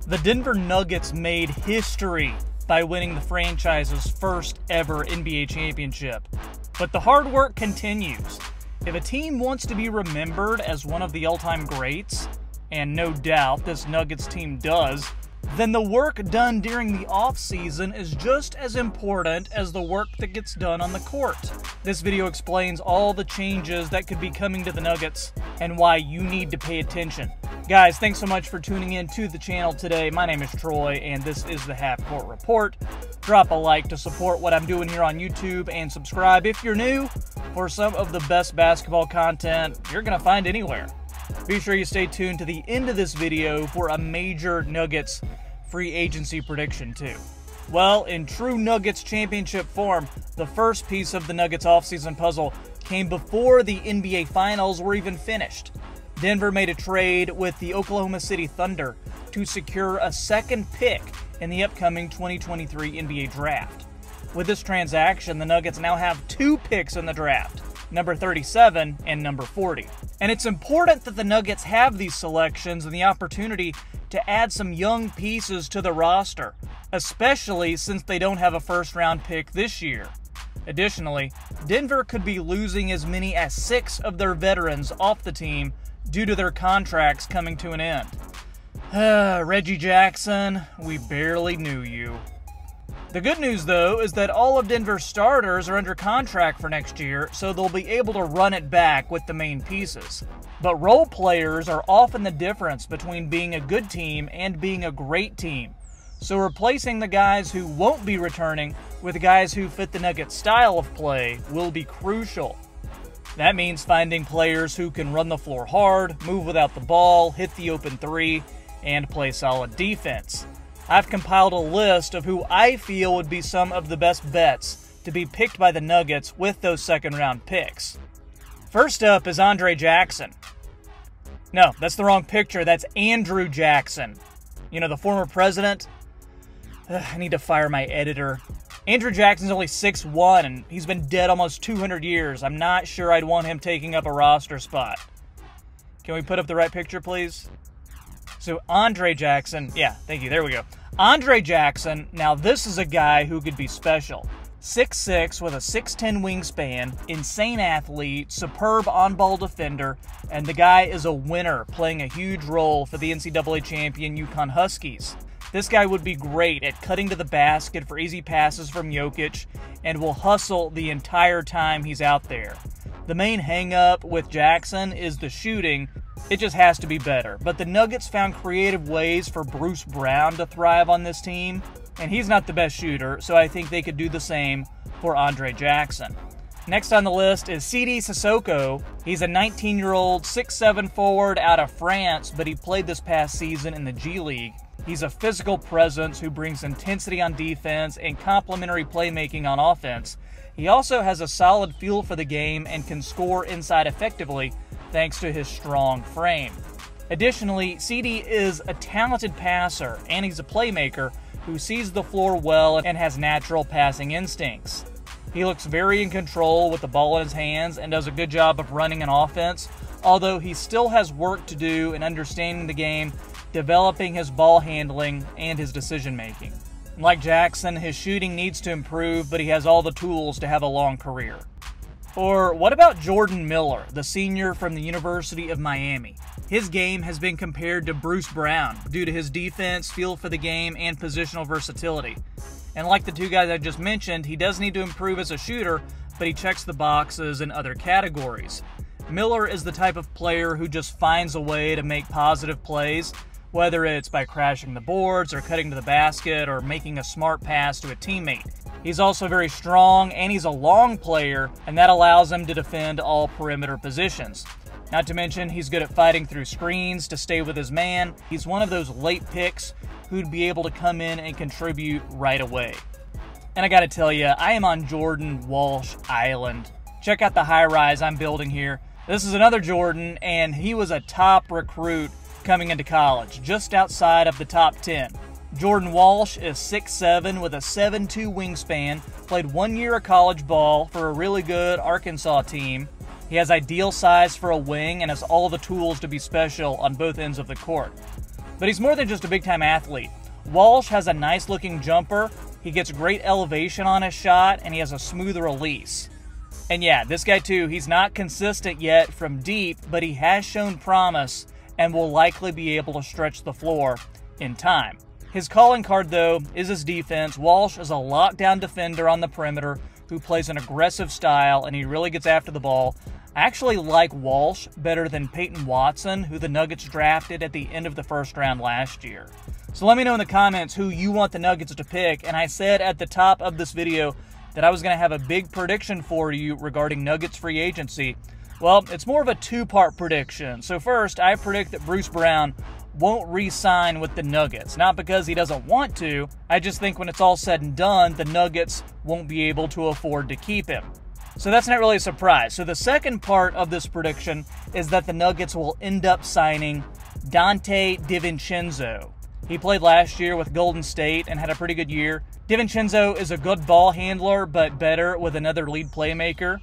The Denver Nuggets made history by winning the franchise's first ever NBA championship. But the hard work continues. If a team wants to be remembered as one of the all-time greats, and no doubt this Nuggets team does, then the work done during the offseason is just as important as the work that gets done on the court. This video explains all the changes that could be coming to the Nuggets and why you need to pay attention. Guys, thanks so much for tuning in to the channel today. My name is Troy, and this is the Half Court Report. Drop a like to support what I'm doing here on YouTube, and subscribe if you're new for some of the best basketball content you're going to find anywhere. Be sure you stay tuned to the end of this video for a major Nuggets free agency prediction too. Well, in true Nuggets championship form, the first piece of the Nuggets offseason puzzle came before the NBA Finals were even finished. Denver made a trade with the Oklahoma City Thunder to secure a second pick in the upcoming 2023 NBA Draft. With this transaction, the Nuggets now have 2 picks in the draft, number 37 and number 40. And it's important that the Nuggets have these selections and the opportunity to add some young pieces to the roster, especially since they don't have a first-round pick this year. Additionally, Denver could be losing as many as 6 of their veterans off the team due to their contracts coming to an end. Reggie Jackson, we barely knew you. The good news, though, is that all of Denver's starters are under contract for next year, so they'll be able to run it back with the main pieces. But role players are often the difference between being a good team and being a great team. So replacing the guys who won't be returning with guys who fit the Nuggets style of play will be crucial. That means finding players who can run the floor hard, move without the ball, hit the open three, and play solid defense. I've compiled a list of who I feel would be some of the best bets to be picked by the Nuggets with those second-round picks. First up is Andre Jackson. No, that's the wrong picture. That's Andrew Jackson. You know, the former president? I need to fire my editor. Andrew Jackson's only 6'1", and he's been dead almost 200 years. I'm not sure I'd want him taking up a roster spot. Can we put up the right picture, please? So Andre Jackson, yeah, thank you, there we go. Andre Jackson, now this is a guy who could be special. 6'6", with a 6'10" wingspan, insane athlete, superb on-ball defender, and the guy is a winner, playing a huge role for the NCAA champion UConn Huskies. This guy would be great at cutting to the basket for easy passes from Jokic and will hustle the entire time he's out there. The main hang-up with Jackson is the shooting. It just has to be better. But the Nuggets found creative ways for Bruce Brown to thrive on this team, and he's not the best shooter, so I think they could do the same for Andre Jackson. Next on the list is Sidi Sissoko. He's a 19-year-old, 6'7" forward out of France, but he played this past season in the G League. He's a physical presence who brings intensity on defense and complementary playmaking on offense. He also has a solid feel for the game and can score inside effectively thanks to his strong frame. Additionally, Sidi is a talented passer, and he's a playmaker who sees the floor well and has natural passing instincts. He looks very in control with the ball in his hands and does a good job of running an offense, although he still has work to do in understanding the game, developing his ball handling, and his decision-making. Like Jackson, his shooting needs to improve, but he has all the tools to have a long career. Or what about Jordan Miller, the senior from the University of Miami? His game has been compared to Bruce Brown due to his defense, feel for the game, and positional versatility. And like the two guys I just mentioned, he does need to improve as a shooter, but he checks the boxes in other categories. Miller is the type of player who just finds a way to make positive plays, whether it's by crashing the boards or cutting to the basket or making a smart pass to a teammate. He's also very strong, and he's a long player, and that allows him to defend all perimeter positions. Not to mention, he's good at fighting through screens to stay with his man. He's one of those late picks who'd be able to come in and contribute right away. And I gotta tell you, I am on Jordan Walsh Island. Check out the high-rise I'm building here. This is another Jordan, and he was a top recruit coming into college, just outside of the top 10. Jordan Walsh is 6'7" with a 7'2" wingspan, played 1 year of college ball for a really good Arkansas team. He has ideal size for a wing and has all the tools to be special on both ends of the court. But he's more than just a big-time athlete. Walsh has a nice-looking jumper, he gets great elevation on his shot, and he has a smooth release. And yeah, this guy too, he's not consistent yet from deep, but he has shown promise and will likely be able to stretch the floor in time. His calling card, though, is his defense. Walsh is a lockdown defender on the perimeter who plays an aggressive style, and he really gets after the ball. I actually like Walsh better than Peyton Watson, who the Nuggets drafted at the end of the first round last year. So let me know in the comments who you want the Nuggets to pick. And I said at the top of this video that I was going to have a big prediction for you regarding Nuggets free agency. Well, it's more of a two-part prediction. So first, I predict that Bruce Brown won't re-sign with the Nuggets. Not because he doesn't want to, I just think when it's all said and done, the Nuggets won't be able to afford to keep him. So that's not really a surprise. So the second part of this prediction is that the Nuggets will end up signing Donte DiVincenzo. He played last year with Golden State and had a pretty good year. DiVincenzo is a good ball handler, but better with another lead playmaker.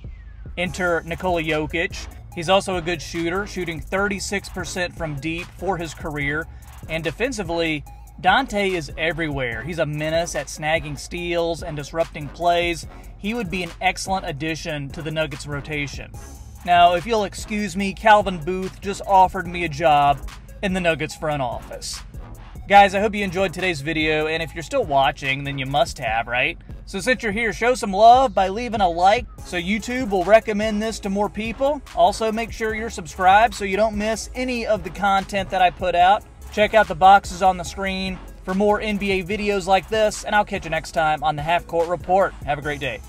Enter Nikola Jokic. He's also a good shooter, shooting 36% from deep for his career. And defensively, Donte is everywhere. He's a menace at snagging steals and disrupting plays. He would be an excellent addition to the Nuggets rotation. Now, if you'll excuse me, Calvin Booth just offered me a job in the Nuggets front office. Guys, I hope you enjoyed today's video, and if you're still watching, then you must have, right? So since you're here, show some love by leaving a like so YouTube will recommend this to more people. Also, make sure you're subscribed so you don't miss any of the content that I put out. Check out the boxes on the screen for more NBA videos like this, and I'll catch you next time on the Half Court Report. Have a great day.